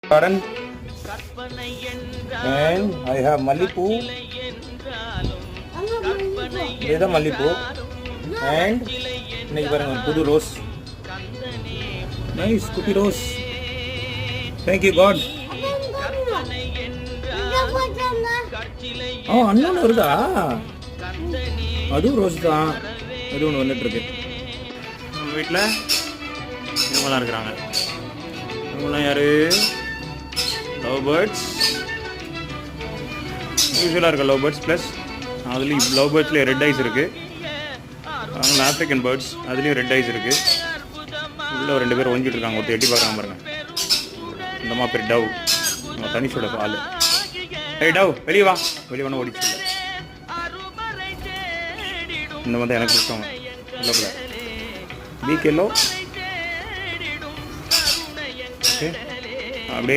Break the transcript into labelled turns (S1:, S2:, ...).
S1: garden and I have Malipu. This is Malipu and இன்னைக்கு பாருங்க புது ரோஸ். Nice குட்டி ரோஸ். Thank you God. அண்ணன் வருதா? அதுவும் ரோஸ் தான். அது ஒன்று வந்துட்டு இருக்கு. நம்ம வீட்டில் இவங்களாம் இருக்கிறாங்க. இவங்களாம் யாரு? Love birds. யூஸ்வலாக இருக்க லவ் பேர்ட்ஸ் ப்ளஸ் அதுலேயும் லவ் பேர்ட்ஸ்லேயே ரெட் ஐஸ் இருக்குது. அவங்க ஆஃப்ரிக்கன் பேர்ட்ஸ் அதுலேயும் ரெட் ஐஸ் இருக்குது. உள்ள ஒரு 2 பேர் ஒஞ்சிட்டு இருக்காங்க. ஒருத்தர் எட்டி பார்க்குறாங்க பாருங்க. இந்தம்மா பேர் டவ். நம்ம தனிஷோட பால். ஏய் டவ் வெளியே வா. வெளியே வேணா ஓடிச்சு. இந்த மாதிரி எனக்கு இஷ்டம். Peak yellow